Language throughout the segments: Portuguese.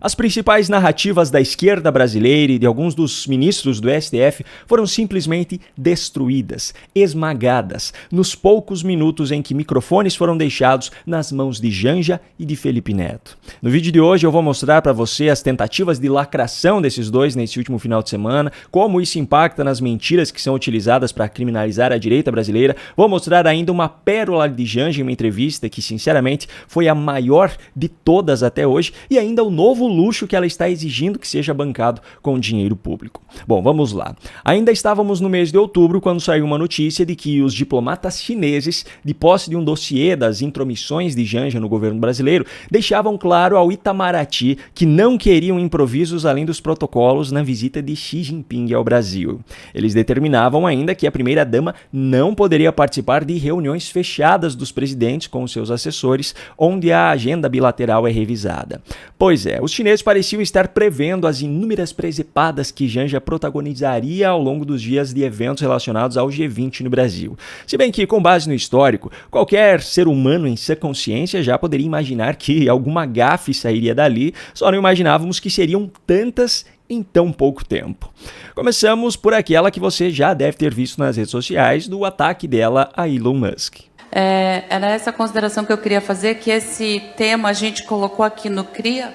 As principais narrativas da esquerda brasileira e de alguns dos ministros do STF foram simplesmente destruídas, esmagadas, nos poucos minutos em que microfones foram deixados nas mãos de Janja e de Felipe Neto. No vídeo de hoje eu vou mostrar para você as tentativas de lacração desses dois nesse último final de semana, como isso impacta nas mentiras que são utilizadas para criminalizar a direita brasileira. Vou mostrar ainda uma pérola de Janja em uma entrevista que, sinceramente, foi a maior de todas até hoje, e ainda o novo luxo que ela está exigindo que seja bancado com dinheiro público. Bom, vamos lá. Ainda estávamos no mês de outubro quando saiu uma notícia de que os diplomatas chineses, de posse de um dossiê das intromissões de Janja no governo brasileiro, deixavam claro ao Itamaraty que não queriam improvisos além dos protocolos na visita de Xi Jinping ao Brasil. Eles determinavam ainda que a primeira-dama não poderia participar de reuniões fechadas dos presidentes com os seus assessores, onde a agenda bilateral é revisada. Pois é, os chineses pareciam estar prevendo as inúmeras presepadas que Janja protagonizaria ao longo dos dias de eventos relacionados ao G20 no Brasil. Se bem que, com base no histórico, qualquer ser humano em sã consciência já poderia imaginar que alguma gafe sairia dali, só não imaginávamos que seriam tantas em tão pouco tempo. Começamos por aquela que você já deve ter visto nas redes sociais, do ataque dela a Elon Musk. Era essa consideração que eu queria fazer, que esse tema a gente colocou aqui no CRIA.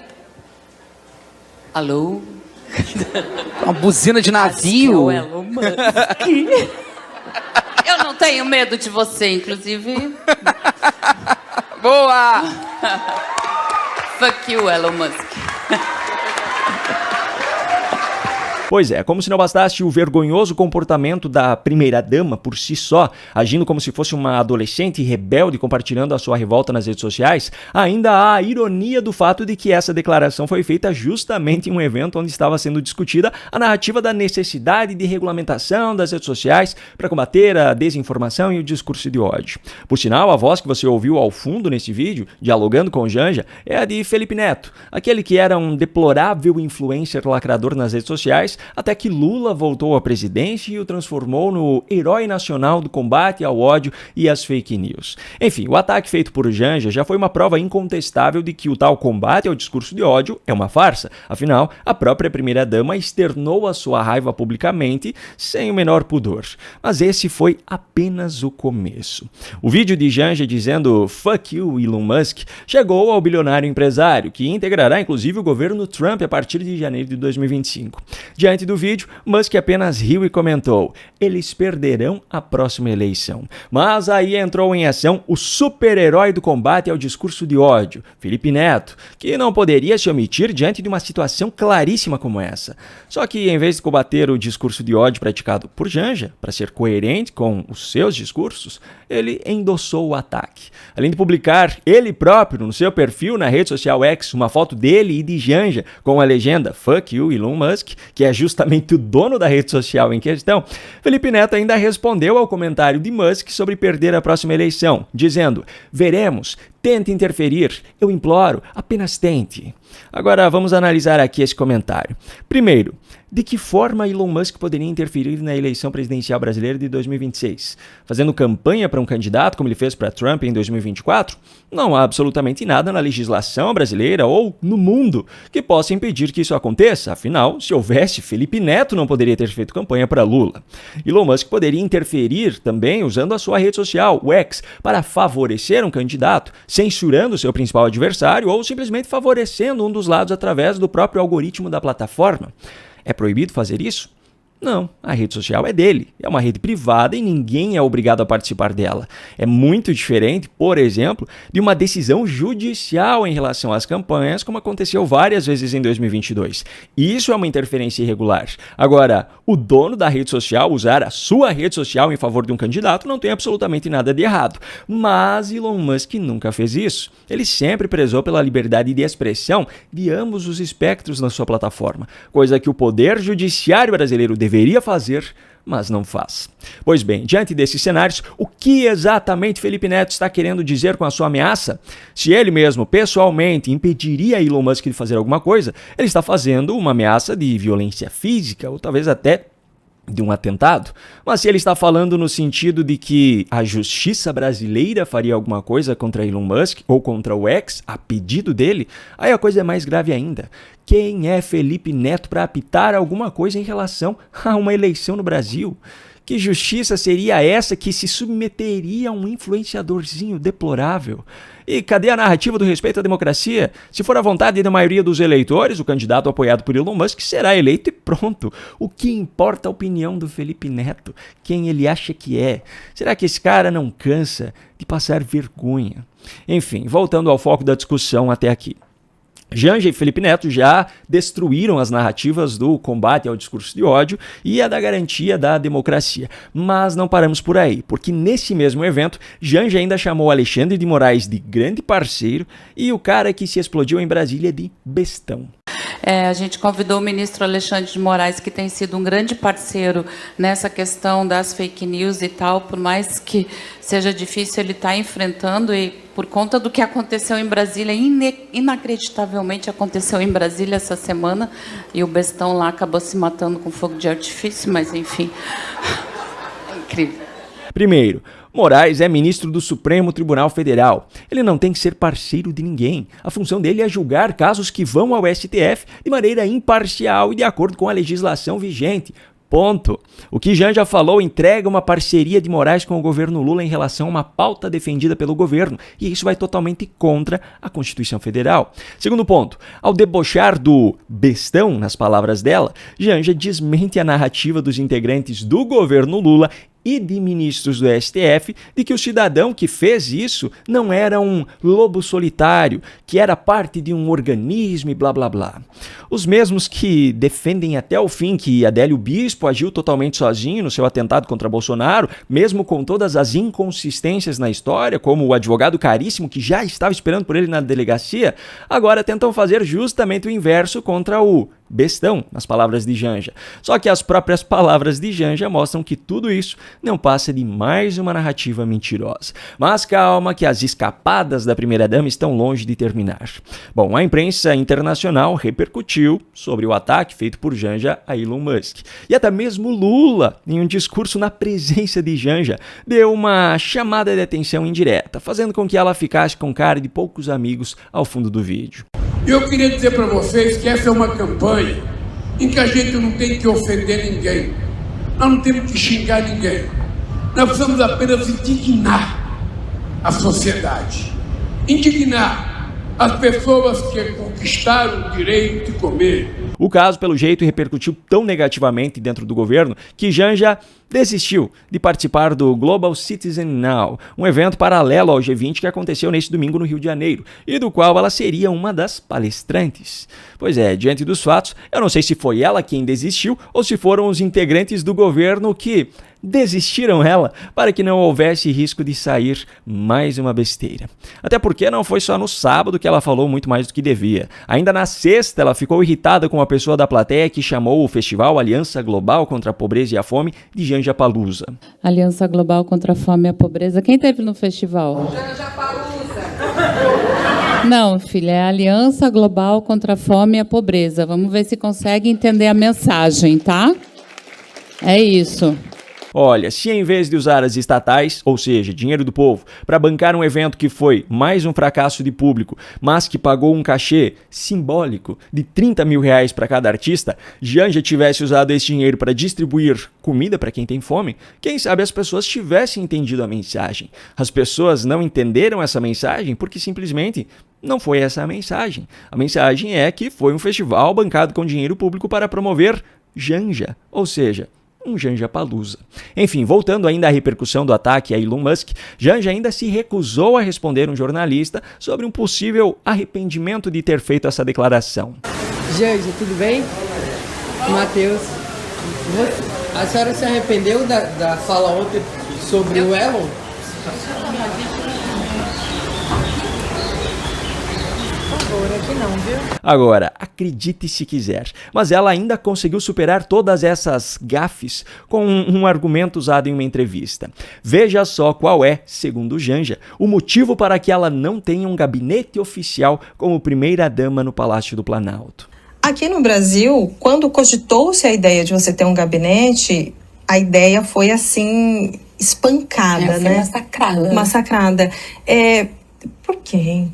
Alô? Uma buzina de navio. É o Elon Musk. Eu não tenho medo de você, inclusive. Boa! Fuck you, Elon Musk. Pois é, como se não bastasse o vergonhoso comportamento da primeira-dama por si só, agindo como se fosse uma adolescente rebelde compartilhando a sua revolta nas redes sociais, ainda há a ironia do fato de que essa declaração foi feita justamente em um evento onde estava sendo discutida a narrativa da necessidade de regulamentação das redes sociais para combater a desinformação e o discurso de ódio. Por sinal, a voz que você ouviu ao fundo nesse vídeo, dialogando com Janja, é a de Felipe Neto, aquele que era um deplorável influencer lacrador nas redes sociais, até que Lula voltou à presidência e o transformou no herói nacional do combate ao ódio e às fake news. Enfim, o ataque feito por Janja já foi uma prova incontestável de que o tal combate ao discurso de ódio é uma farsa. Afinal, a própria primeira-dama externou a sua raiva publicamente, sem o menor pudor. Mas esse foi apenas o começo. O vídeo de Janja dizendo "Fuck you, Elon Musk" chegou ao bilionário empresário, que integrará inclusive o governo Trump a partir de janeiro de 2025. Diante do vídeo, Musk apenas riu e comentou: eles perderão a próxima eleição. Mas aí entrou em ação o super-herói do combate ao discurso de ódio, Felipe Neto, que não poderia se omitir diante de uma situação claríssima como essa. Só que, em vez de combater o discurso de ódio praticado por Janja, para ser coerente com os seus discursos, ele endossou o ataque. Além de publicar ele próprio no seu perfil na rede social X uma foto dele e de Janja com a legenda "Fuck you, Elon Musk", que é justamente o dono da rede social em questão, Felipe Neto ainda respondeu ao comentário de Musk sobre perder a próxima eleição, dizendo: veremos, tente interferir, eu imploro, apenas tente. Agora vamos analisar aqui esse comentário. Primeiro, de que forma Elon Musk poderia interferir na eleição presidencial brasileira de 2026? Fazendo campanha para um candidato, como ele fez para Trump em 2024? Não há absolutamente nada na legislação brasileira ou no mundo que possa impedir que isso aconteça. Afinal, se houvesse, Felipe Neto não poderia ter feito campanha para Lula. Elon Musk poderia interferir também usando a sua rede social, o X, para favorecer um candidato, censurando seu principal adversário ou simplesmente favorecendo um dos lados através do próprio algoritmo da plataforma. É proibido fazer isso? Não, a rede social é dele, é uma rede privada e ninguém é obrigado a participar dela. É muito diferente, por exemplo, de uma decisão judicial em relação às campanhas, como aconteceu várias vezes em 2022. Isso é uma interferência irregular. Agora, o dono da rede social usar a sua rede social em favor de um candidato não tem absolutamente nada de errado. Mas Elon Musk nunca fez isso. Ele sempre prezou pela liberdade de expressão de ambos os espectros na sua plataforma, coisa que o poder judiciário brasileiro deveria fazer, mas não faz. Pois bem, diante desses cenários, o que exatamente Felipe Neto está querendo dizer com a sua ameaça? Se ele mesmo, pessoalmente, impediria Elon Musk de fazer alguma coisa, ele está fazendo uma ameaça de violência física ou talvez até de um atentado, mas se ele está falando no sentido de que a justiça brasileira faria alguma coisa contra Elon Musk ou contra o X a pedido dele, aí a coisa é mais grave ainda. Quem é Felipe Neto para apitar alguma coisa em relação a uma eleição no Brasil? Que justiça seria essa que se submeteria a um influenciadorzinho deplorável? E cadê a narrativa do respeito à democracia? Se for a vontade da maioria dos eleitores, o candidato apoiado por Elon Musk será eleito e pronto. O que importa a opinião do Felipe Neto? Quem ele acha que é? Será que esse cara não cansa de passar vergonha? Enfim, voltando ao foco da discussão até aqui. Janja e Felipe Neto já destruíram as narrativas do combate ao discurso de ódio e a da garantia da democracia. Mas não paramos por aí, porque nesse mesmo evento, Janja ainda chamou Alexandre de Moraes de grande parceiro e o cara que se explodiu em Brasília de bestão. A gente convidou o ministro Alexandre de Moraes, que tem sido um grande parceiro nessa questão das fake news e tal, por mais que seja difícil, ele está enfrentando, e por conta do que aconteceu em Brasília, inacreditavelmente aconteceu em Brasília essa semana, e o bestão lá acabou se matando com fogo de artifício, mas enfim, é incrível. Primeiro, Moraes é ministro do Supremo Tribunal Federal. Ele não tem que ser parceiro de ninguém. A função dele é julgar casos que vão ao STF de maneira imparcial e de acordo com a legislação vigente. Ponto. O que Janja falou entrega uma parceria de Moraes com o governo Lula em relação a uma pauta defendida pelo governo, e isso vai totalmente contra a Constituição Federal. Segundo ponto, ao debochar do bestão, nas palavras dela, Janja desmente a narrativa dos integrantes do governo Lula e de ministros do STF de que o cidadão que fez isso não era um lobo solitário, que era parte de um organismo e blá blá blá. Os mesmos que defendem até o fim que Adélio Bispo agiu totalmente sozinho no seu atentado contra Bolsonaro, mesmo com todas as inconsistências na história, como o advogado caríssimo que já estava esperando por ele na delegacia, agora tentam fazer justamente o inverso contra o bestão, nas palavras de Janja. Só que as próprias palavras de Janja mostram que tudo isso não passa de mais uma narrativa mentirosa. Mas calma, que as escapadas da primeira-dama estão longe de terminar. Bom, a imprensa internacional repercutiu sobre o ataque feito por Janja a Elon Musk. E até mesmo Lula, em um discurso na presença de Janja, deu uma chamada de atenção indireta, fazendo com que ela ficasse com cara de poucos amigos ao fundo do vídeo. Eu queria dizer para vocês que essa é uma campanha em que a gente não tem que ofender ninguém. Nós não temos que xingar ninguém. Nós precisamos apenas indignar a sociedade. Indignar as pessoas que conquistaram o direito de comer. O caso, pelo jeito, repercutiu tão negativamente dentro do governo que Janja desistiu de participar do Global Citizen Now, um evento paralelo ao G20 que aconteceu neste domingo no Rio de Janeiro, e do qual ela seria uma das palestrantes. Pois é, diante dos fatos, eu não sei se foi ela quem desistiu ou se foram os integrantes do governo que desistiram ela para que não houvesse risco de sair mais uma besteira. Até porque não foi só no sábado que ela falou muito mais do que devia. Ainda na sexta, ela ficou irritada com a pessoa da plateia que chamou o festival Aliança Global contra a Pobreza e a Fome de Janjapalooza. Aliança Global contra a Fome e a Pobreza. Quem teve no festival? Janjapalooza. Não, filha, é a Aliança Global contra a Fome e a Pobreza. Vamos ver se consegue entender a mensagem, tá? É isso. Olha, se em vez de usar as estatais, ou seja, dinheiro do povo, para bancar um evento que foi mais um fracasso de público, mas que pagou um cachê simbólico de R$30 mil para cada artista, Janja tivesse usado esse dinheiro para distribuir comida para quem tem fome, quem sabe as pessoas tivessem entendido a mensagem. As pessoas não entenderam essa mensagem porque simplesmente não foi essa a mensagem. A mensagem é que foi um festival bancado com dinheiro público para promover Janja, ou seja, um Janjapalooza. Enfim, voltando ainda à repercussão do ataque a Elon Musk, Janja ainda se recusou a responder um jornalista sobre um possível arrependimento de ter feito essa declaração. Janja, tudo bem? Matheus, a senhora se arrependeu da fala ontem sobre o Elon? Aqui não, viu? Agora, acredite se quiser, mas ela ainda conseguiu superar todas essas gafes com um argumento usado em uma entrevista. Veja só qual é, segundo Janja, o motivo para que ela não tenha um gabinete oficial como primeira-dama no Palácio do Planalto. Aqui no Brasil, quando cogitou-se a ideia de você ter um gabinete, a ideia foi assim, espancada, foi né? massacrada. Massacrada. Por quê?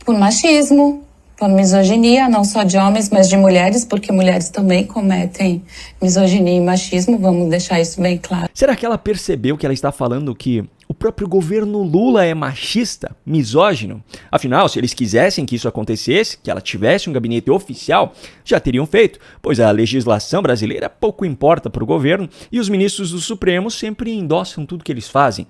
Por machismo, por misoginia, não só de homens, mas de mulheres, porque mulheres também cometem misoginia e machismo, vamos deixar isso bem claro. Será que ela percebeu que ela está falando que o próprio governo Lula é machista, misógino? Afinal, se eles quisessem que isso acontecesse, que ela tivesse um gabinete oficial, já teriam feito, pois a legislação brasileira pouco importa para o governo e os ministros do Supremo sempre endossam tudo que eles fazem.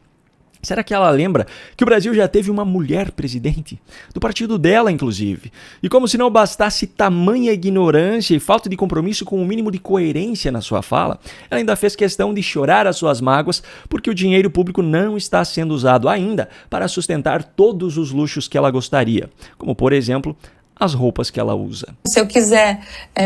Será que ela lembra que o Brasil já teve uma mulher presidente? Do partido dela, inclusive. E como se não bastasse tamanha ignorância e falta de compromisso com o mínimo de coerência na sua fala, ela ainda fez questão de chorar as suas mágoas porque o dinheiro público não está sendo usado ainda para sustentar todos os luxos que ela gostaria, como, por exemplo, as roupas que ela usa. Se eu quiser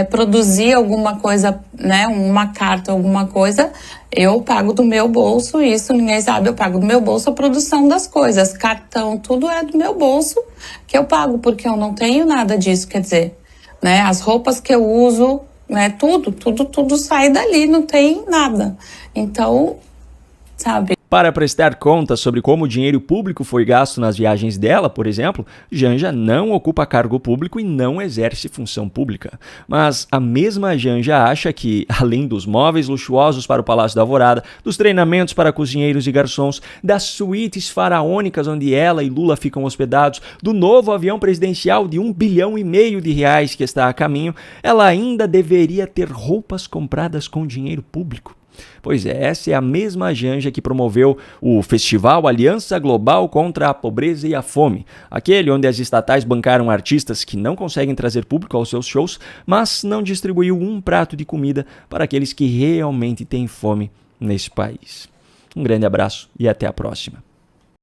produzir alguma coisa, né, uma carta, alguma coisa, eu pago do meu bolso, isso ninguém sabe, eu pago do meu bolso a produção das coisas, cartão, tudo é do meu bolso que eu pago, porque eu não tenho nada disso, quer dizer, né, as roupas que eu uso, né, tudo sai dali, não tem nada. Então, sabe? Para prestar conta sobre como o dinheiro público foi gasto nas viagens dela, por exemplo, Janja não ocupa cargo público e não exerce função pública. Mas a mesma Janja acha que, além dos móveis luxuosos para o Palácio da Alvorada, dos treinamentos para cozinheiros e garçons, das suítes faraônicas onde ela e Lula ficam hospedados, do novo avião presidencial de R$1,5 bilhão que está a caminho, ela ainda deveria ter roupas compradas com dinheiro público. Pois é, essa é a mesma Janja que promoveu o Festival Aliança Global contra a Pobreza e a Fome, aquele onde as estatais bancaram artistas que não conseguem trazer público aos seus shows, mas não distribuiu um prato de comida para aqueles que realmente têm fome nesse país. Um grande abraço e até a próxima.